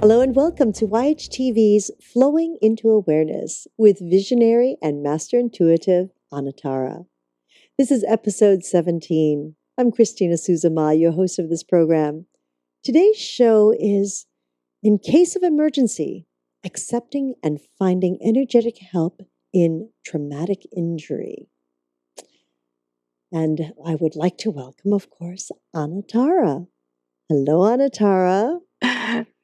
Hello and welcome to YHTV's Flowing into Awareness with visionary and master intuitive Anatara. This is episode 17. I'm Christina Suzama, your host of this program. Today's show is In Case of Emergency, Accepting and Finding Energetic Help in Traumatic Injury. And I would like to welcome, of course, Anatara. Hello, Anatara.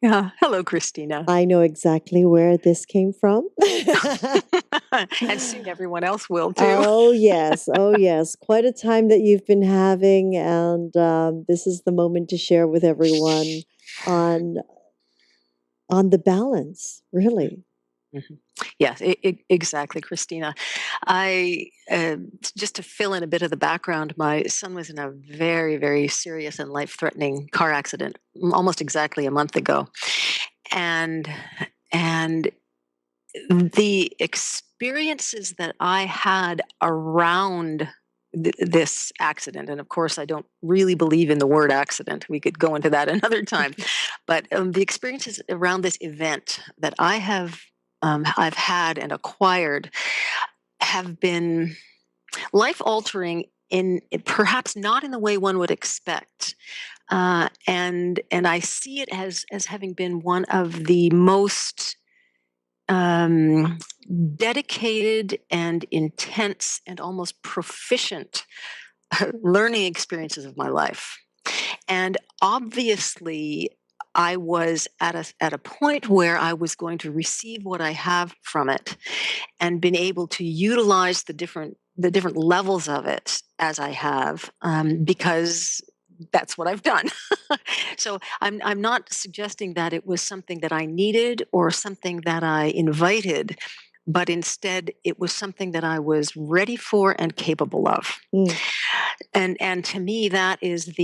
Yeah. Hello, Christina. I know exactly where this came from. And soon everyone else will too. Oh, yes. Oh, yes. Quite a time that you've been having. And this is the moment to share with everyone on the balance, really. Mm-hmm. Yes, exactly, Christina. I just to fill in a bit of the background, my son was in a very, very serious and life-threatening car accident almost exactly a month ago, and the experiences that I had around this accident, and of course, I don't really believe in the word accident. We could go into that another time, but the experiences around this event that I've had and acquired have been life altering in perhaps not in the way one would expect. And I see it as having been one of the most dedicated and intense and almost proficient learning experiences of my life. And obviously, I was at a point where I was going to receive what I have from it, and been able to utilize the different levels of it as I have, because that's what I've done. So I'm not suggesting that it was something that I needed or something that I invited, but instead it was something that I was ready for and capable of. Mm. And to me, that is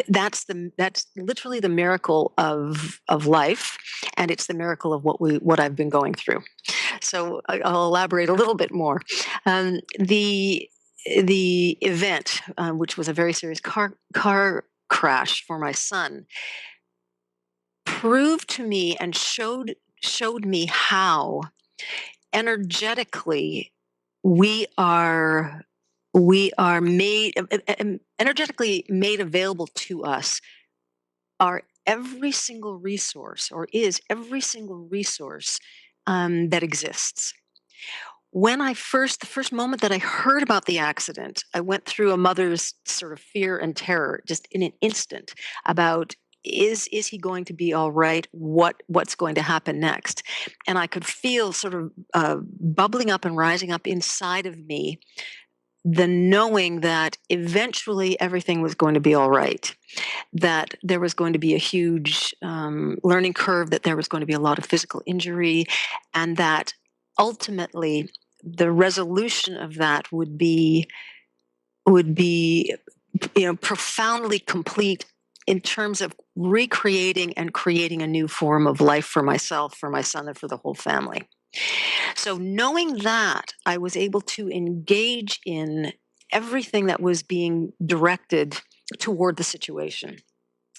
that's literally the miracle of life, and it's the miracle of what I've been going through. So I'll elaborate a little bit more. The event, which was a very serious car crash for my son, proved to me and showed me how energetically we are made energetically made available to us are every single resource, or is every single resource that exists. When the first moment that I heard about the accident, I went through a mother's sort of fear and terror just in an instant about, is he going to be all right? What's going to happen next? And I could feel sort of bubbling up and rising up inside of me the knowing that eventually everything was going to be all right, that there was going to be a huge learning curve, that there was going to be a lot of physical injury, and that ultimately the resolution of that would be profoundly complete in terms of recreating and creating a new form of life for myself, for my son, and for the whole family. So knowing that, I was able to engage in everything that was being directed toward the situation.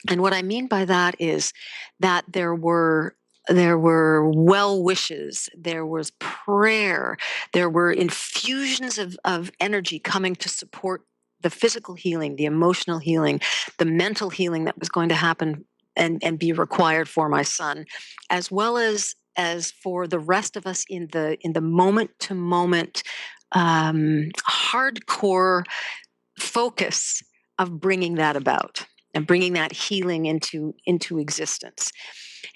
And what I mean by that is that there were well wishes, there was prayer, there were infusions of energy coming to support the physical healing, the emotional healing, the mental healing that was going to happen and be required for my son, as well as for the rest of us in the moment to moment hardcore focus of bringing that about and bringing that healing into existence.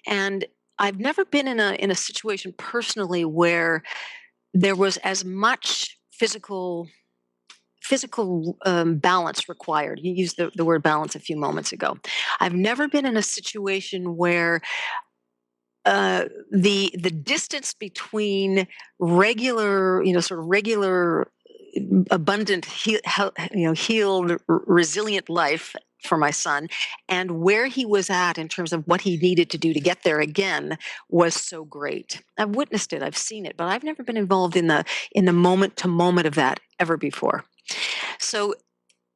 And I've never been in a situation personally where there was as much physical balance required. You used the word balance a few moments ago. I've never been in a situation where the distance between regular, sort of regular, abundant, healed, resilient life for my son, and where he was at in terms of what he needed to do to get there again was so great. I've witnessed it, I've seen it, but I've never been involved in the moment to moment of that ever before. So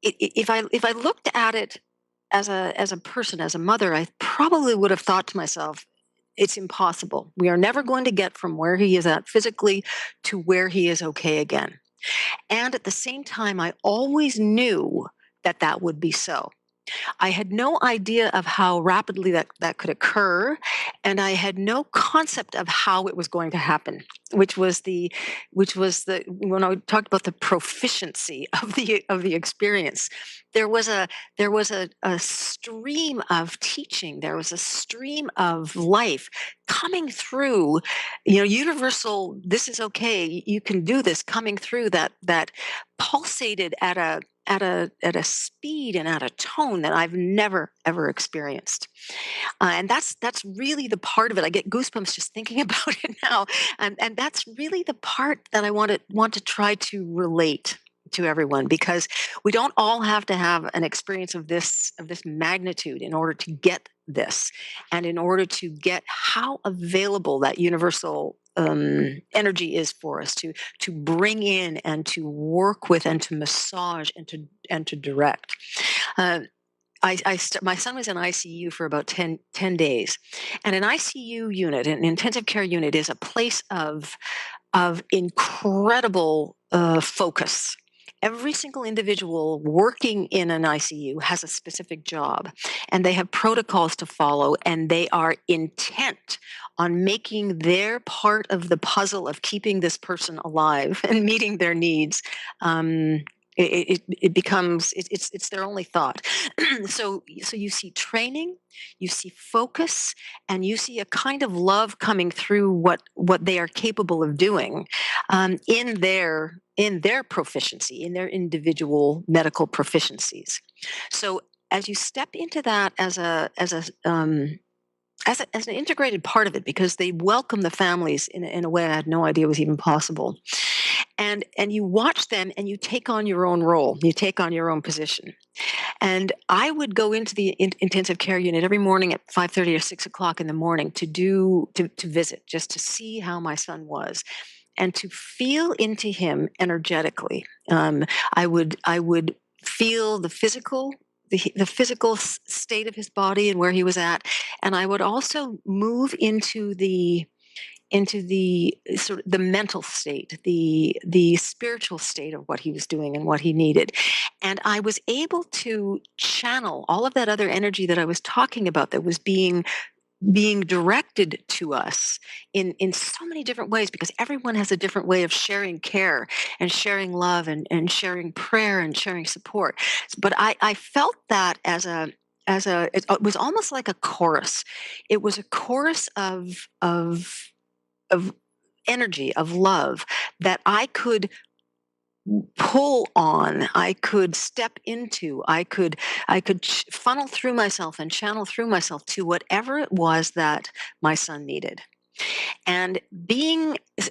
if I looked at it as a person, as a mother, I probably would have thought to myself, it's impossible. We are never going to get from where he is at physically to where he is okay again. And at the same time, I always knew that that would be so. I had no idea of how rapidly that could occur, and I had no concept of how it was going to happen, which was the when I talked about the proficiency of the experience. There was a stream of teaching. There was a stream of life coming through, universal. This is okay. You can do this. Coming through that pulsated at a speed and at a tone that I've never ever experienced, and that's really the part of it. I get goosebumps just thinking about it now, and that's really the part that I want to try to relate to everyone, because we don't all have to have an experience of this magnitude in order to get this, and in order to get how available that universal energy is for us to bring in and to work with and to massage and to direct. Uh, my son was in ICU for about 10 days, and an ICU unit, an intensive care unit, is a place of incredible focus. Every single individual working in an ICU has a specific job, and they have protocols to follow, and they are intent on making their part of the puzzle of keeping this person alive and meeting their needs. It becomes it's their only thought. So you see training, you see focus, and you see a kind of love coming through what they are capable of doing, in their proficiency, in their individual medical proficiencies. So as you step into that as an integrated part of it, because they welcome the families in a way I had no idea was even possible. And you watch them, and you take on your own role, you take on your own position. And I would go into the intensive care unit every morning at 5:30 or 6 o'clock in the morning to visit, just to see how my son was, and to feel into him energetically. I would feel the physical state of his body and where he was at, and I would also move into the sort of the mental state, the spiritual state of what he was doing and what he needed. And I was able to channel all of that other energy that I was talking about, that was being directed to us in so many different ways, because everyone has a different way of sharing care and sharing love and sharing prayer and sharing support. But I felt that it was almost like a chorus. It was a chorus of energy, of love, that I could pull on, I could step into, I could funnel through myself and channel through myself to whatever it was that my son needed. And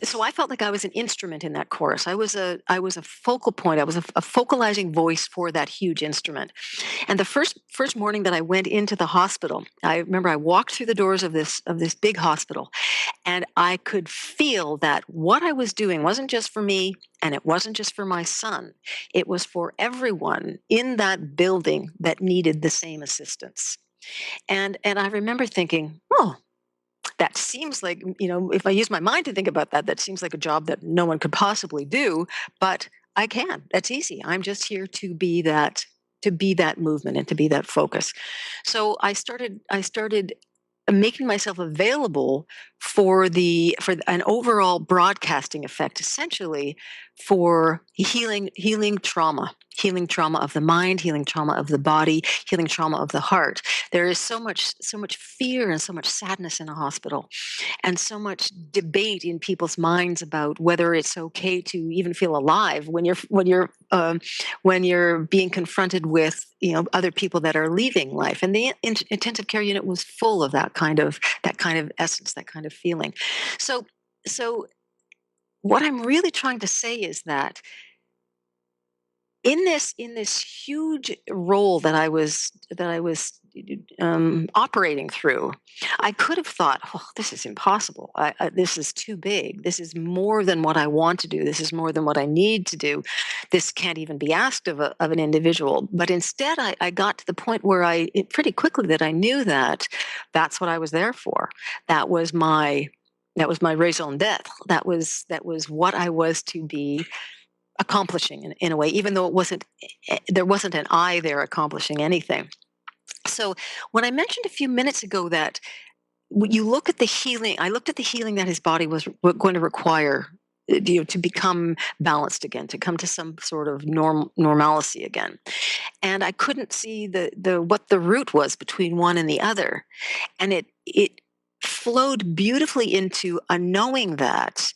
so I felt like I was an instrument in that chorus. I was a focal point. I was a focalizing voice for that huge instrument. And the first morning that I went into the hospital, I remember I walked through the doors of this big hospital, and I could feel that what I was doing wasn't just for me, and it wasn't just for my son. It was for everyone in that building that needed the same assistance. And I remember thinking, oh, that seems like, if I use my mind to think about that, that seems like a job that no one could possibly do, but I can. That's easy. I'm just here to be that movement and to be that focus. So I started making myself available for an overall broadcasting effect, essentially, for healing trauma of the mind, healing trauma of the body, healing trauma of the heart. There is so much fear and so much sadness in a hospital, and so much debate in people's minds about whether it's okay to even feel alive when you're being confronted with other people that are leaving life. And the intensive care unit was full of that kind of essence, that kind of feeling. So what I'm really trying to say is that in this huge role that I was operating through, I could have thought, "Oh, this is impossible. This is too big. This is more than what I want to do. This is more than what I need to do. This can't even be asked of an individual." But instead, I got to the point where pretty quickly that I knew that that's what I was there for. That was my that was my raison d'être. That was what I was to be accomplishing in a way, even though there wasn't an I there accomplishing anything. So when I mentioned a few minutes ago that you look at the healing, I looked at the healing that his body was going to require, to become balanced again, to come to some sort of normalcy again. And I couldn't see the what the root was between one and the other. And it flowed beautifully into a knowing that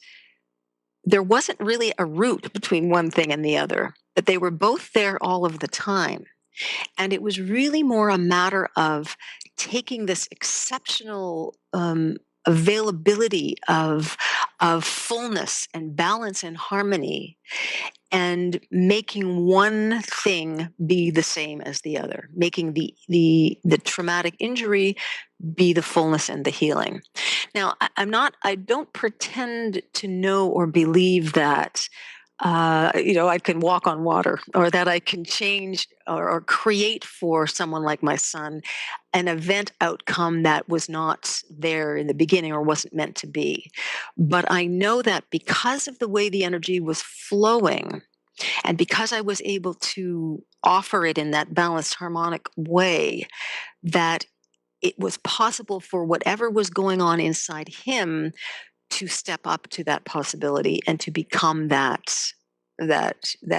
there wasn't really a root between one thing and the other, that they were both there all of the time. And it was really more a matter of taking this exceptional availability of fullness and balance and harmony, and making one thing be the same as the other, making the traumatic injury be the fullness and the healing. Now, I don't pretend to know or believe that, I can walk on water, or that I can change or create for someone like my son an event outcome that was not there in the beginning or wasn't meant to be. But I know that because of the way the energy was flowing, and because I was able to offer it in that balanced, harmonic way, that it was possible for whatever was going on inside him to step up to that possibility and to become that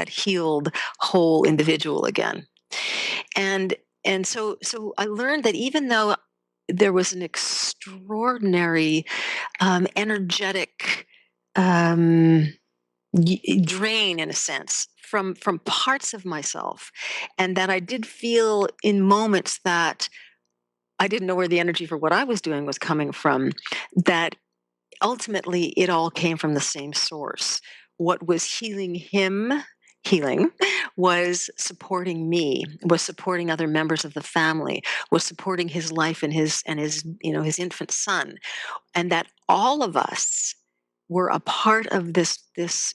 healed, whole individual again. And so I learned that even though there was an extraordinary energetic um, drain, in a sense, from parts of myself, and that I did feel in moments that I didn't know where the energy for what I was doing was coming from, that ultimately it all came from the same source. What was healing was supporting me, was supporting other members of the family, was supporting his life and his infant son. And that all of us were a part of this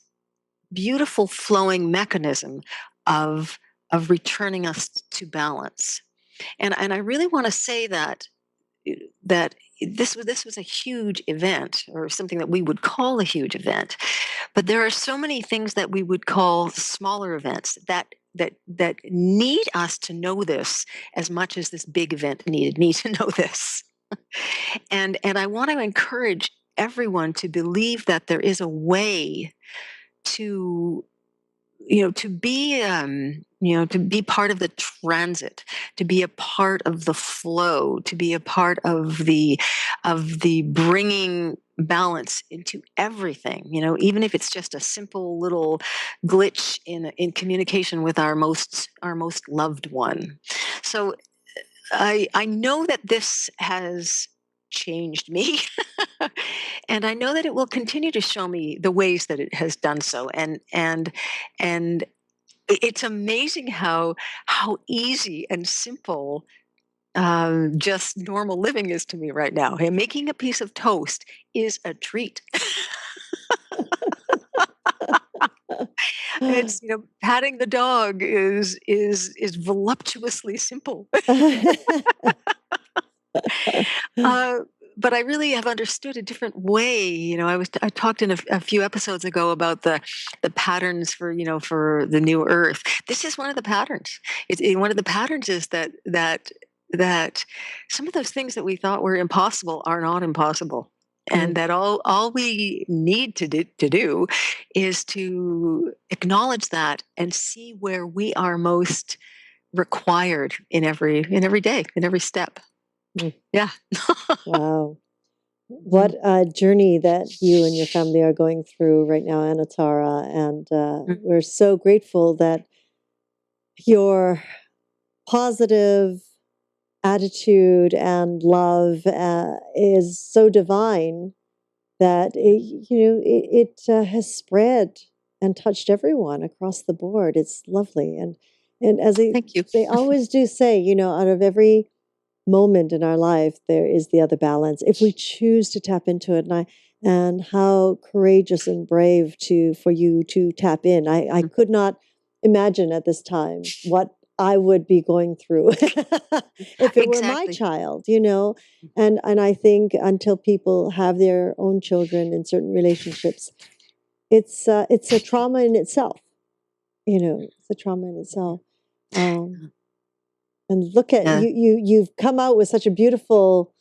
beautiful flowing mechanism of returning us to balance. And I really want to say that this was a huge event, or something that we would call a huge event. But there are so many things that we would call smaller events that need us to know this as much as this big event needed me to know this. And I want to encourage everyone to believe that there is a way to to be part of the transit, to be a part of the flow, to be a part of the bringing balance into everything, even if it's just a simple little glitch in communication with our most loved one. So I know that this has changed me. And I know that it will continue to show me the ways that it has done so. And it's amazing how easy and simple just normal living is to me right now. And making a piece of toast is a treat. It's, patting the dog is voluptuously simple. Uh, but I really have understood a different way. I talked in a few episodes ago about the patterns for the new Earth. This is one of the patterns. One of the patterns is that some of those things that we thought were impossible are not impossible, and that all we need to do is to acknowledge that and see where we are most required in every day, in every step. Yeah. Wow. What a journey that you and your family are going through right now, Anatara. And we're so grateful that your positive attitude and love is so divine that it has spread and touched everyone across the board. It's lovely. And as Thank you. they always do say, out of every moment in our life, there is the other balance. If we choose to tap into it, and how courageous and brave for you to tap in. I could not imagine at this time what I would be going through if it were my Exactly. child, And I think until people have their own children in certain relationships, it's a trauma in itself. It's a trauma in itself. And look at Yeah. you've come out with such a beautiful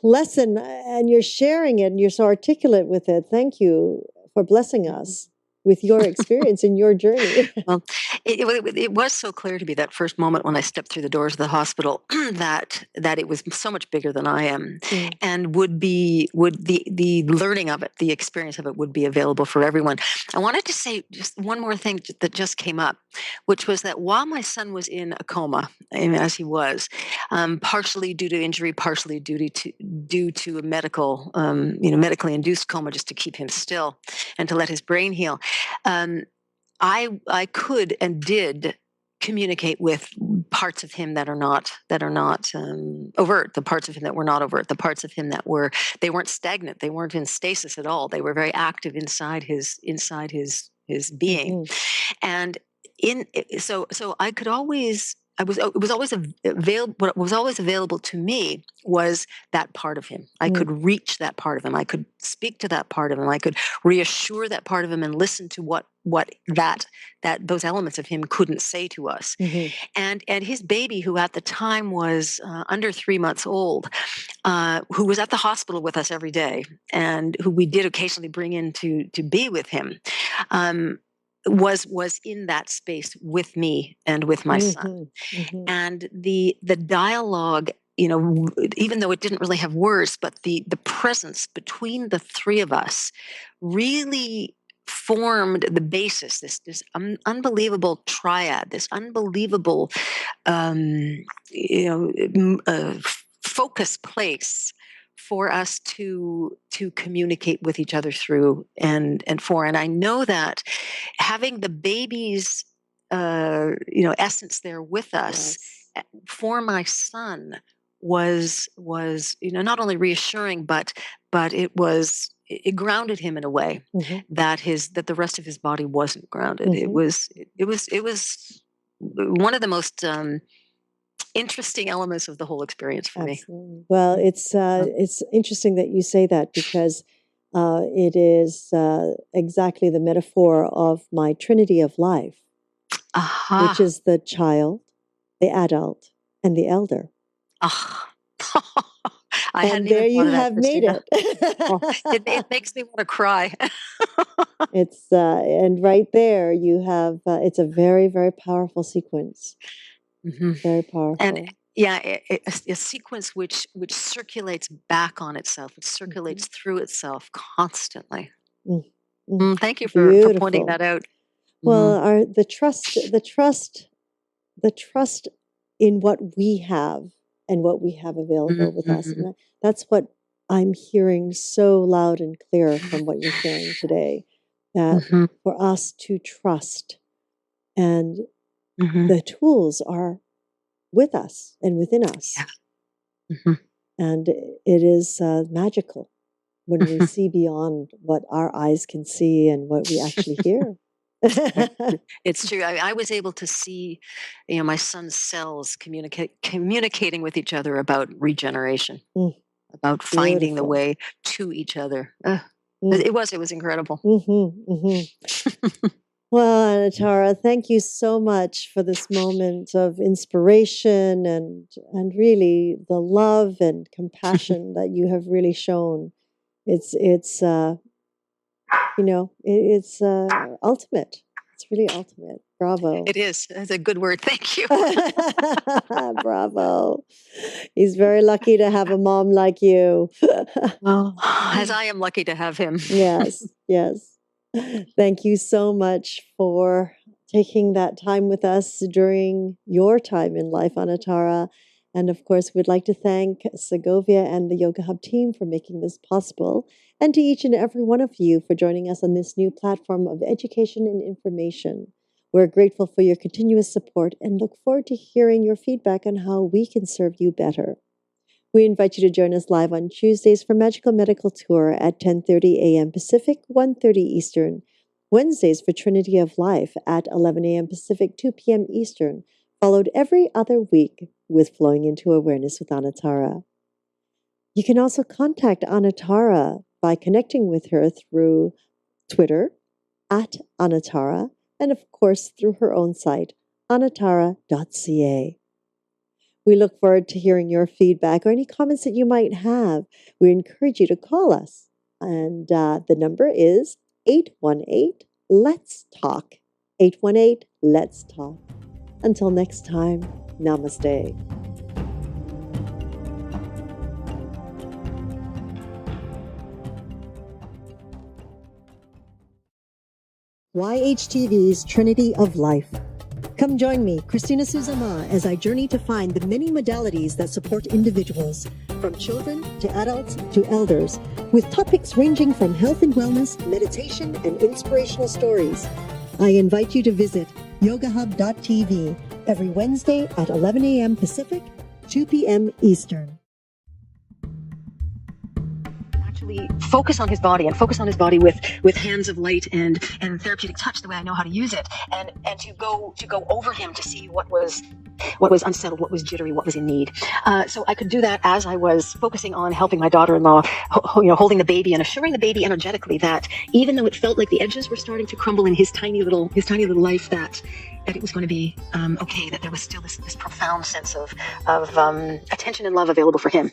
lesson, and you're sharing it, and you're so articulate with it. Thank you for blessing us with your experience and your journey. Well, it was so clear to me that first moment when I stepped through the doors of the hospital that it was so much bigger than I am, and would the learning of it, the experience of it, would be available for everyone. I wanted to say just one more thing that just came up, which was that while my son was in a coma, as he was, partially due to injury, partially due to a medically induced coma, just to keep him still and to let his brain heal. I could and did communicate with parts of him that are not overt, the parts of him that were not overt, the parts of him that they weren't stagnant, they weren't in stasis at all. They were very active inside his being, and so I could always. It was always available. What was always available to me was that part of him. I could reach that part of him. I could speak to that part of him. I could reassure that part of him and listen to what those elements of him couldn't say to us. And his baby, who at the time was under 3 months old, who was at the hospital with us every day, and who we did occasionally bring in to be with him. Was in that space with me and with my son. And the dialogue, even though it didn't really have words, but the presence between the three of us really formed the basis, this unbelievable triad, this unbelievable focus place for us to communicate with each other through and for. And I know that having the baby's essence there with us, for my son was not only reassuring, but it grounded him in a way that the rest of his body wasn't grounded. It was one of the most interesting elements of the whole experience for me. Well, it's interesting that you say that, because it is exactly the metaphor of my Trinity of Life, which is the child, the adult, and the elder. I hadn't there even thought you of that, have made Christina. it. It makes me want to cry. It's and right there you have it's a very, very powerful sequence. Very powerful. And a sequence which circulates back on itself. It circulates through itself constantly. Thank you for pointing that out. Well, the trust in what we have and what we have available with us. And that's what I'm hearing so loud and clear from what you're sharing today, that for us to trust, and the tools are with us and within us. And it is magical when we see beyond what our eyes can see and what we actually hear. It's true. I was able to see, my son's cells communicating with each other about regeneration, about finding the way to each other. It was incredible. Well, Anatara, thank you so much for this moment of inspiration and really the love and compassion that you have really shown. It's ultimate. It's really ultimate. Bravo. It is. That's a good word. Thank you. Bravo. He's very lucky to have a mom like you. Well, as I am lucky to have him. Yes. Thank you so much for taking that time with us during your time in life, Anatara. And of course, we'd like to thank Segovia and the Yoga Hub team for making this possible, and to each and every one of you for joining us on this new platform of education and information. We're grateful for your continuous support and look forward to hearing your feedback on how we can serve you better. We invite you to join us live on Tuesdays for Magical Medical Tour at 10:30 a.m. Pacific, 1:30 Eastern. Wednesdays for Trinity of Life at 11 a.m. Pacific, 2 p.m. Eastern, followed every other week with Flowing into Awareness with Anatara. You can also contact Anatara by connecting with her through Twitter at Anatara, and of course through her own site, anatara.ca. We look forward to hearing your feedback or any comments that you might have. We encourage you to call us. And the number is 818-LETS-TALK. 818-LETS-TALK. Until next time, namaste. YHTV's Trinity of Life. Come join me, Christinas Story, as I journey to find the many modalities that support individuals, from children to adults to elders, with topics ranging from health and wellness, meditation, and inspirational stories. I invite you to visit yogahub.tv every Wednesday at 11 a.m. Pacific, 2 p.m. Eastern. Actually focus on his body and focus on his body with hands of light and therapeutic touch, the way I know how to use it, and to go over him to see what was unsettled, what was jittery, what was in need. So I could do that as I was focusing on helping my daughter-in-law, holding the baby and assuring the baby energetically that even though it felt like the edges were starting to crumble in his tiny little life, that it was going to be okay, that there was still this profound sense of attention and love available for him.